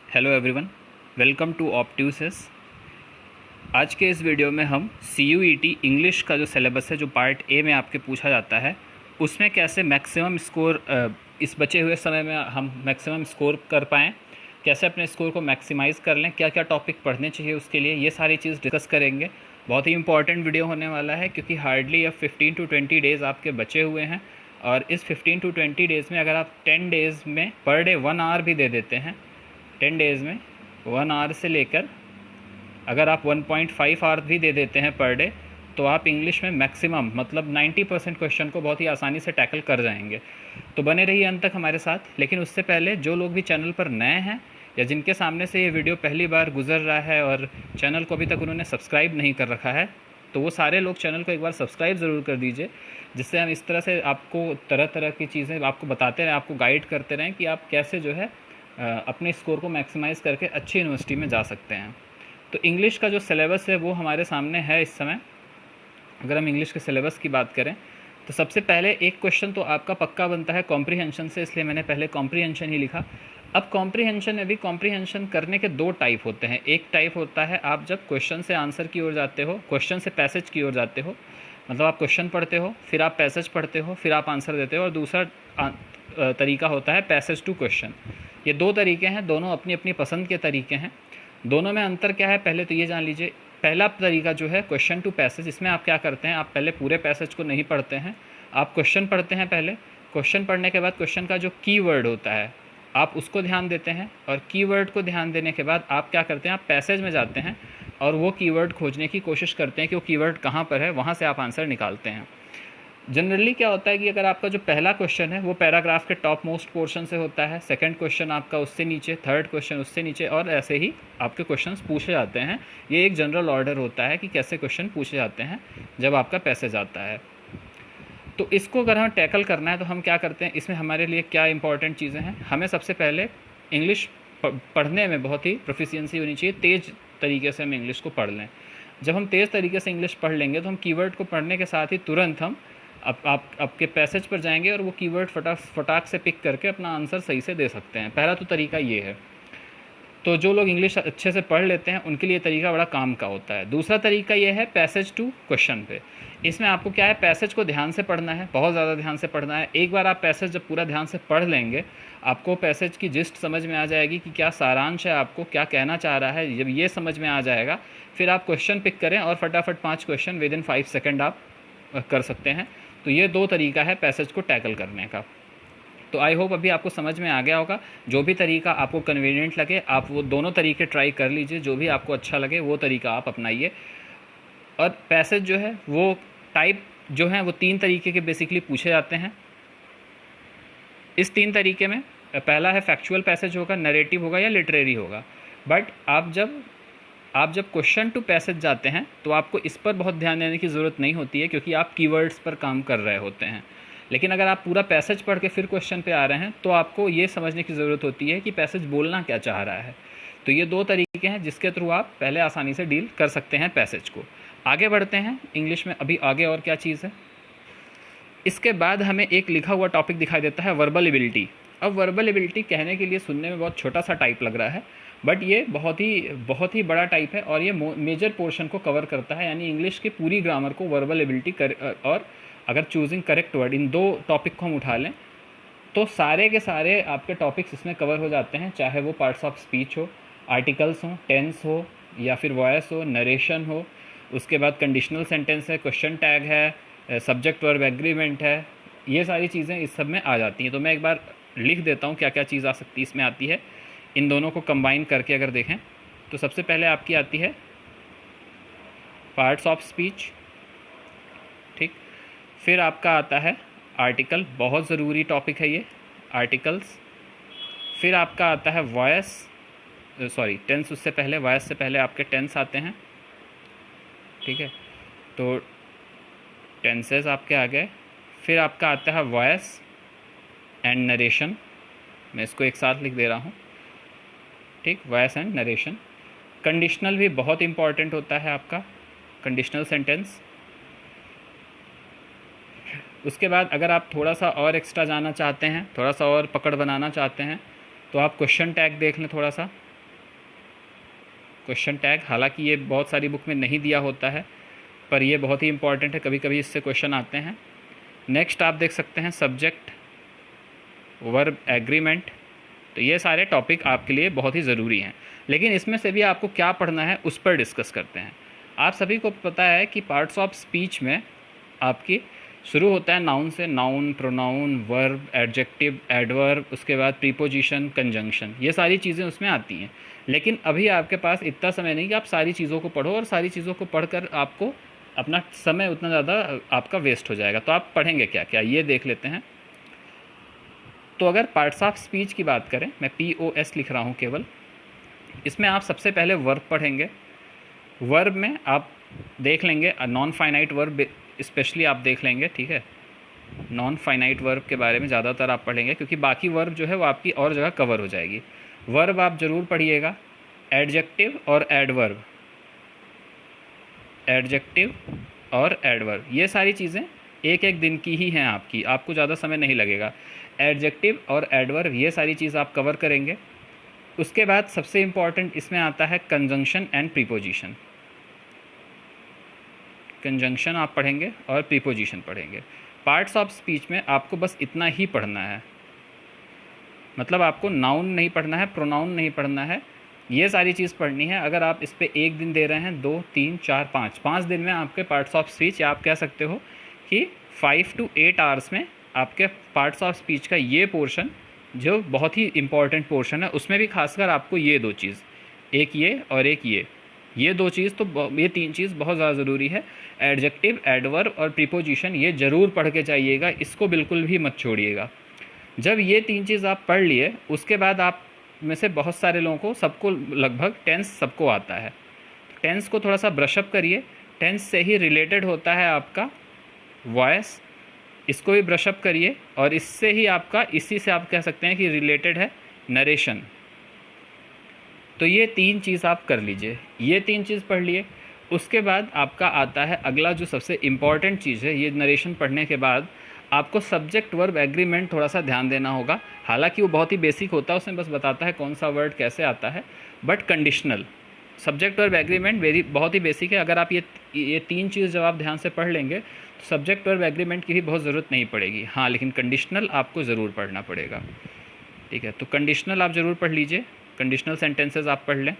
Hello everyone, welcome to Optusis. आज के इस वीडियो में हम CUET इंग्लिश का जो सिलेबस है, जो पार्ट ए में आपके पूछा जाता है, उसमें कैसे मैक्सिमम स्कोर इस बचे हुए समय में हम मैक्सिमम स्कोर कर पाएँ, कैसे अपने स्कोर को मैक्सिमाइज़ कर लें, क्या क्या टॉपिक पढ़ने चाहिए उसके लिए, ये सारी चीज़ डिस्कस करेंगे। बहुत ही इंपॉर्टेंट वीडियो होने वाला है क्योंकि हार्डली अब 15 to 20 डेज़ आपके बचे हुए हैं और इस 15 to 20 डेज़ में अगर आप 10 डेज़ में पर डे 1 आवर भी दे देते हैं, 10 डेज़ में 1 आवर से लेकर अगर आप 1.5 आवर भी दे देते हैं पर डे, तो आप इंग्लिश में मैक्सिमम मतलब 90% क्वेश्चन को बहुत ही आसानी से टैकल कर जाएंगे। तो बने रहिए अंत तक हमारे साथ। लेकिन उससे पहले जो लोग भी चैनल पर नए हैं या जिनके सामने से ये वीडियो पहली बार गुजर रहा है और चैनल को अभी तक उन्होंने सब्सक्राइब नहीं कर रखा है, तो वो सारे लोग चैनल को एक बार सब्सक्राइब ज़रूर कर दीजिए, जिससे हम इस तरह से आपको तरह तरह की चीज़ें आपको बताते रहें, आपको गाइड करते रहें कि आप कैसे जो है अपने स्कोर को मैक्सिमाइज़ करके अच्छी यूनिवर्सिटी में जा सकते हैं। तो इंग्लिश का जो सिलेबस है वो हमारे सामने है इस समय। अगर हम इंग्लिश के सिलेबस की बात करें तो सबसे पहले एक क्वेश्चन तो आपका पक्का बनता है कॉम्प्रीहेंशन से, इसलिए मैंने पहले कॉम्प्रीहेंशन ही लिखा। अब कॉम्प्रीहेंशन में भी कॉम्प्रीहेंशन करने के दो टाइप होते हैं। एक टाइप होता है आप जब क्वेश्चन से आंसर की ओर जाते हो, क्वेश्चन से पैसेज की ओर जाते हो, मतलब आप क्वेश्चन पढ़ते हो, फिर आप पैसेज पढ़ते हो, फिर आप आंसर देते हो। और दूसरा तरीका होता है पैसेज टू क्वेश्चन। ये दो तरीके हैं, दोनों अपनी अपनी पसंद के तरीके हैं। दोनों में अंतर क्या है पहले तो ये जान लीजिए। पहला तरीका जो है क्वेश्चन टू पैसेज, इसमें आप क्या करते हैं, आप पहले पूरे पैसेज को नहीं पढ़ते हैं, आप क्वेश्चन पढ़ते हैं पहले। क्वेश्चन पढ़ने के बाद क्वेश्चन का जो कीवर्ड होता है आप उसको ध्यान देते हैं, और कीवर्ड को ध्यान देने के बाद आप क्या करते हैं, आप पैसेज में जाते हैं और वो कीवर्ड खोजने की कोशिश करते हैं कि वो कीवर्ड कहाँ पर है, वहाँ से आप आंसर निकालते हैं। जनरली क्या होता है कि अगर आपका जो पहला क्वेश्चन है वो पैराग्राफ के टॉप मोस्ट पोर्शन से होता है, सेकंड क्वेश्चन आपका उससे नीचे, थर्ड क्वेश्चन उससे नीचे, और ऐसे ही आपके क्वेश्चंस पूछे जाते हैं। ये एक जनरल ऑर्डर होता है कि कैसे क्वेश्चन पूछे जाते हैं जब आपका पैसेज आता है। तो इसको अगर हमें टैकल करना है तो हम क्या करते हैं, इसमें हमारे लिए क्या इंपॉर्टेंट चीज़ें हैं। हमें सबसे पहले इंग्लिश पढ़ने में बहुत ही प्रोफिशिएंसी होनी चाहिए, तेज़ तरीके से हम इंग्लिश को पढ़ लें। जब हम तेज़ तरीके से इंग्लिश पढ़ लेंगे तो हम कीवर्ड को पढ़ने के साथ ही तुरंत हम आपके पैसेज पर जाएंगे और वो कीवर्ड फटाक से पिक करके अपना आंसर सही से दे सकते हैं। पहला तो तरीका ये है। तो जो लोग इंग्लिश अच्छे से पढ़ लेते हैं उनके लिए तरीका बड़ा काम का होता है। दूसरा तरीका ये है पैसेज टू क्वेश्चन पे। इसमें आपको क्या है, पैसेज को ध्यान से पढ़ना है, बहुत ज़्यादा ध्यान से पढ़ना है। एक बार आप पैसेज जब पूरा ध्यान से पढ़ लेंगे, आपको पैसेज की जिस्ट समझ में आ जाएगी कि क्या सारांश है, आपको क्या कहना चाह रहा है। जब ये समझ में आ जाएगा फिर आप क्वेश्चन पिक करें और फटाफट 5 क्वेश्चन विद इन 5 सेकेंड आप कर सकते हैं। तो ये दो तरीका है पैसेज को टैकल करने का। तो आई होप अभी आपको समझ में आ गया होगा। जो भी तरीका आपको कन्वीनियंट लगे आप वो दोनों तरीके ट्राई कर लीजिए, जो भी आपको अच्छा लगे वो तरीका आप अपनाइए। और पैसेज जो है वो टाइप जो है वो 3 तरीके के बेसिकली पूछे जाते हैं। इस 3 तरीके में पहला है फैक्चुअल पैसेज होगा, नरेटिव होगा या लिटरेरी होगा। बट आप जब क्वेश्चन टू पैसेज जाते हैं तो आपको इस पर बहुत ध्यान देने की ज़रूरत नहीं होती है, क्योंकि आप कीवर्ड्स पर काम कर रहे होते हैं। लेकिन अगर आप पूरा पैसेज पढ़ के फिर क्वेश्चन पे आ रहे हैं तो आपको ये समझने की ज़रूरत होती है कि पैसेज बोलना क्या चाह रहा है। तो ये दो तरीके हैं जिसके थ्रू आप पहले आसानी से डील कर सकते हैं पैसेज को। आगे बढ़ते हैं इंग्लिश में। अभी आगे और क्या चीज़ है, इसके बाद हमें एक लिखा हुआ टॉपिक दिखाई देता है वर्बल एबिलिटी। अब वर्बल एबिलिटी कहने के लिए सुनने में बहुत छोटा सा टाइप लग रहा है, बट ये बहुत ही बड़ा टाइप है और ये मेजर पोर्शन को कवर करता है। यानी इंग्लिश की पूरी ग्रामर को वर्बल एबिलिटी और अगर चूजिंग करेक्ट वर्ड, इन दो टॉपिक को हम उठा लें तो सारे के सारे आपके टॉपिक्स इसमें कवर हो जाते हैं। चाहे वो पार्ट्स ऑफ स्पीच हो, आर्टिकल्स हो, टेंस हो, या फिर वॉइस हो, नरेशन हो, उसके बाद कंडीशनल सेंटेंस है, क्वेश्चन टैग है, सब्जेक्ट वर्ब एग्रीमेंट है, ये सारी चीज़ें इस सब में आ जाती हैं। तो मैं एक बार लिख देता हूँ क्या क्या चीज़ आ सकती है इसमें आती है। इन दोनों को कंबाइन करके अगर देखें तो सबसे पहले आपकी आती है पार्ट्स ऑफ स्पीच, ठीक। फिर आपका आता है आर्टिकल, बहुत ज़रूरी टॉपिक है ये आर्टिकल्स। फिर आपका आता है वॉइस, टेंस, उससे पहले वॉइस से पहले आपके टेंस आते हैं, ठीक है। तो टेंसेस आपके आ गए। फिर आपका आता है वॉइस एंड नरेशन, मैं इसको एक साथ लिख दे रहा हूँ, ठीक, वॉइस एंड नरेशन। कंडीशनल भी बहुत इंपॉर्टेंट होता है आपका, कंडीशनल सेंटेंस। उसके बाद अगर आप थोड़ा सा और एक्स्ट्रा जाना चाहते हैं, थोड़ा सा और पकड़ बनाना चाहते हैं, तो आप क्वेश्चन टैग देख लें थोड़ा सा। क्वेश्चन टैग, हालांकि ये बहुत सारी बुक में नहीं दिया होता है, पर ये बहुत ही इंपॉर्टेंट है, कभी कभी इससे क्वेश्चन आते हैं। नेक्स्ट आप देख सकते हैं सब्जेक्ट, वर्ब, एग्रीमेंट। तो ये सारे टॉपिक आपके लिए बहुत ही ज़रूरी हैं, लेकिन इसमें से भी आपको क्या पढ़ना है उस पर डिस्कस करते हैं। आप सभी को पता है कि पार्ट्स ऑफ स्पीच में आपकी शुरू होता है नाउन से, noun, pronoun, verb, adjective, adverb, उसके बाद प्रीपोजिशन, कंजंक्शन, ये सारी चीज़ें उसमें आती हैं। लेकिन अभी आपके पास इतना समय नहीं कि आप सारी चीज़ों को पढ़ो, और सारी चीज़ों को पढ़कर आपको अपना समय उतना ज़्यादा आपका वेस्ट हो जाएगा। तो आप पढ़ेंगे क्या क्या, ये देख लेते हैं। तो अगर पार्ट्स ऑफ स्पीच की बात करें, मैं POS लिख रहा हूँ केवल, इसमें आप सबसे पहले वर्ब पढ़ेंगे। वर्ब में आप देख लेंगे नॉन फाइनाइट वर्ब, स्पेशली आप देख लेंगे, ठीक है। नॉन फाइनाइट वर्ब के बारे में ज़्यादातर आप पढ़ेंगे, क्योंकि बाकी वर्ब जो है वो आपकी और जगह कवर हो जाएगी। वर्ब आप ज़रूर पढ़िएगा। एडजेक्टिव और एडवर्ब, एडजेक्टिव और एडवर्ब, ये सारी चीज़ें एक एक दिन की ही हैं आपकी, आपको ज़्यादा समय नहीं लगेगा। एडजेक्टिव और एडवर्ब, ये सारी चीज़ आप कवर करेंगे। उसके बाद सबसे इम्पॉर्टेंट इसमें आता है कंजंक्शन एंड प्रीपोजिशन। कंजंक्शन आप पढ़ेंगे और प्रीपोजिशन पढ़ेंगे। पार्ट्स ऑफ स्पीच में आपको बस इतना ही पढ़ना है, मतलब आपको नाउन नहीं पढ़ना है, प्रोनाउन नहीं पढ़ना है, ये सारी चीज़ पढ़नी है। अगर आप इस पे 1 दिन दे रहे हैं, 2, 3, 4, 5 दिन में आपके पार्ट्स ऑफ स्पीच, या आप कह सकते हो कि 5 to 8 आवर्स में आपके पार्ट्स ऑफ स्पीच का ये पोर्शन जो बहुत ही इम्पॉर्टेंट पोर्शन है, उसमें भी खासकर आपको ये 2 चीज़, एक ये और एक ये 2 चीज़, तो ये 3 चीज़ बहुत ज़्यादा ज़रूरी है। एडजेक्टिव, एडवर्ब और प्रीपोजिशन, ये ज़रूर पढ़ के जाइएगा, इसको बिल्कुल भी मत छोड़िएगा। जब ये 3 चीज़ आप पढ़ लिए, उसके बाद आप में से बहुत सारे लोगों को, सबको लगभग टेंस सबको आता है। टेंस को थोड़ा सा ब्रशअप करिए। टेंस से ही रिलेटेड होता है आपका वॉइस, इसको भी ब्रशअप करिए। और इससे ही आपका, इसी से आप कह सकते हैं कि रिलेटेड है नरेशन। तो ये 3 चीज़ आप कर लीजिए, ये 3 चीज़ पढ़ लिए। उसके बाद आपका आता है अगला जो सबसे इम्पॉर्टेंट चीज़ है। ये नरेशन पढ़ने के बाद आपको सब्जेक्ट, वर्ब, एग्रीमेंट थोड़ा सा ध्यान देना होगा। हालांकि वो बहुत ही बेसिक होता है, उसमें बस बताता है कौन सा वर्ड कैसे आता है। But conditional, subject, verb, agreement बहुत ही बेसिक है। अगर आप ये 3 चीज़ जब आप ध्यान से पढ़ लेंगे, तो सब्जेक्ट, वर्ब, एग्रीमेंट की भी बहुत ज़रूरत नहीं पड़ेगी। हाँ, लेकिन कंडीशनल आपको ज़रूर पढ़ना पड़ेगा, ठीक है। तो कंडीशनल आप ज़रूर पढ़ लीजिए, कंडीशनल सेंटेंसेस आप पढ़ लें।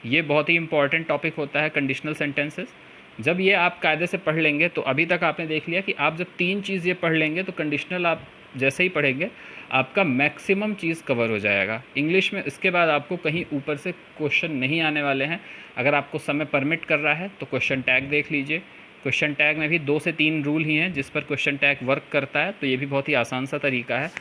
ये बहुत ही इंपॉर्टेंट टॉपिक होता है कंडीशनल सेंटेंसेस। जब ये आप कायदे से पढ़ लेंगे, तो अभी तक आपने देख लिया कि आप जब 3 चीज़ ये पढ़ लेंगे, तो कंडीशनल आप जैसे ही पढ़ेंगे, आपका मैक्सिमम चीज़ कवर हो जाएगा इंग्लिश में। इसके बाद आपको कहीं ऊपर से क्वेश्चन नहीं आने वाले हैं। अगर आपको समय परमिट कर रहा है तो क्वेश्चन टैग देख लीजिए। क्वेश्चन टैग में भी 2 से 3 रूल ही हैं जिस पर क्वेश्चन टैग वर्क करता है, तो ये भी बहुत ही आसान सा तरीका है।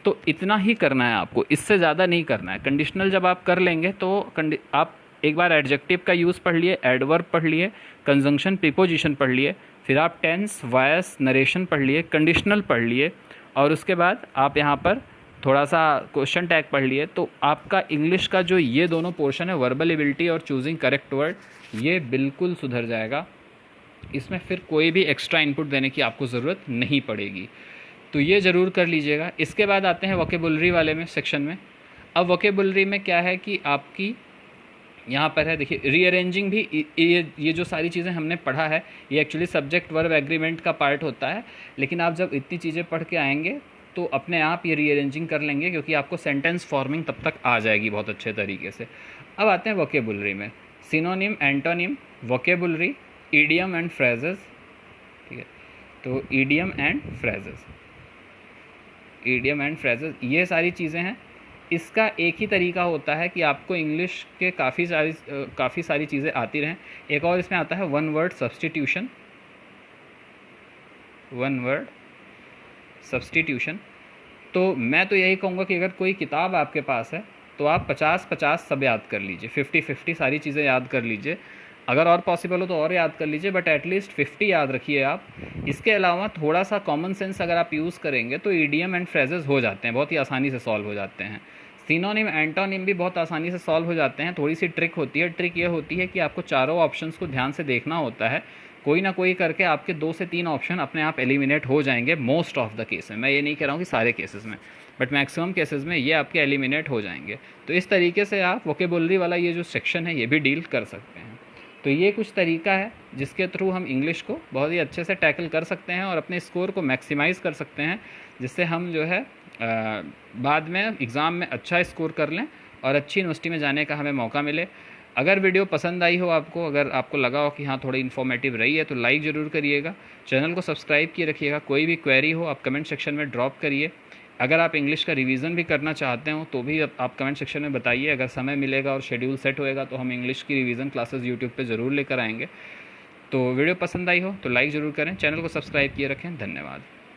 तो इतना ही करना है आपको, इससे ज़्यादा नहीं करना है। कंडीशनल जब आप कर लेंगे, तो आप एक बार एडजेक्टिव का यूज़ पढ़ लिए, एडवर्ब पढ़ लिए, कंजंक्शन, प्रीपोजिशन पढ़ लिए, फिर आप टेंस, वॉइस, नरेशन पढ़ लिए, कंडीशनल पढ़ लिए, और उसके बाद आप यहाँ पर थोड़ा सा क्वेश्चन टैग पढ़ लिए। तो आपका इंग्लिश का जो ये दोनों पोर्शन है, वर्बल एबिलिटी और चूजिंग करेक्ट वर्ड, ये बिल्कुल सुधर जाएगा। इसमें फिर कोई भी एक्स्ट्रा इनपुट देने की आपको ज़रूरत नहीं पड़ेगी। तो ये ज़रूर कर लीजिएगा। इसके बाद आते हैं वोकेबुलरी वाले में, सेक्शन में। अब वोकेबुलरी में क्या है कि आपकी यहाँ पर है, देखिए, रीअरेंजिंग भी, ये जो सारी चीज़ें हमने पढ़ा है, ये एक्चुअली सब्जेक्ट, वर्ब, एग्रीमेंट का पार्ट होता है। लेकिन आप जब इतनी चीज़ें पढ़ के आएंगे, तो अपने आप ये रीअरेंजिंग कर लेंगे, क्योंकि आपको सेंटेंस फॉर्मिंग तब तक आ जाएगी बहुत अच्छे तरीके से। अब आते हैं वोकेबुलरी में। Synonym, antonym, vocabulary, idiom and phrases, ठीक है। तो idiom and phrases, idiom and phrases, ये सारी चीज़ें हैं। इसका एक ही तरीका होता है कि आपको इंग्लिश के काफ़ी सारी चीज़ें आती रहें। एक और इसमें आता है one word substitution, one word substitution. तो मैं तो यही कहूँगा कि अगर कोई किताब आपके पास है, तो आप 50-50 सब याद कर लीजिए, 50-50 सारी चीज़ें याद कर लीजिए। अगर और पॉसिबल हो तो और याद कर लीजिए, बट एटलीस्ट 50 याद रखिए आप। इसके अलावा थोड़ा सा कॉमन सेंस अगर आप यूज़ करेंगे, तो ईडियम एंड फ्रेजेस हो जाते हैं, बहुत ही आसानी से सॉल्व हो जाते हैं। सिनोनिम, एंटोनिम भी बहुत आसानी से सॉल्व हो जाते हैं। थोड़ी सी ट्रिक होती है। ट्रिक ये होती है कि आपको चारों ऑप्शंस को ध्यान से देखना होता है। कोई ना कोई करके आपके 2 से 3 ऑप्शन अपने आप एलिमिनेट हो जाएंगे मोस्ट ऑफ द केस में। मैं ये नहीं कह रहा हूँ कि सारे केसेस में, बट मैक्सिमम केसेस में ये आपके एलिमिनेट हो जाएंगे। तो इस तरीके से आप वोकेबुलरी वाला ये जो सेक्शन है ये भी डील कर सकते हैं। तो ये कुछ तरीका है जिसके थ्रू हम इंग्लिश को बहुत ही अच्छे से टैकल कर सकते हैं और अपने स्कोर को मैक्सिमाइज़ कर सकते हैं, जिससे हम जो है बाद में एग्ज़ाम में अच्छा स्कोर कर लें और अच्छी यूनिवर्सिटी में जाने का हमें मौका मिले। अगर वीडियो पसंद आई हो आपको, अगर आपको लगा हो कि हाँ थोड़ी इन्फॉर्मेटिव रही है, तो लाइक ज़रूर करिएगा, चैनल को सब्सक्राइब किए रखिएगा। कोई भी क्वेरी हो आप कमेंट सेक्शन में ड्रॉप करिए। अगर आप इंग्लिश का रिवीजन भी करना चाहते हो तो भी आप कमेंट सेक्शन में बताइए। अगर समय मिलेगा और शेड्यूल सेट होएगा तो हम इंग्लिश की रिवीजन क्लासेस यूट्यूब पे ज़रूर लेकर आएंगे। तो वीडियो पसंद आई हो तो लाइक ज़रूर करें, चैनल को सब्सक्राइब किए रखें। धन्यवाद।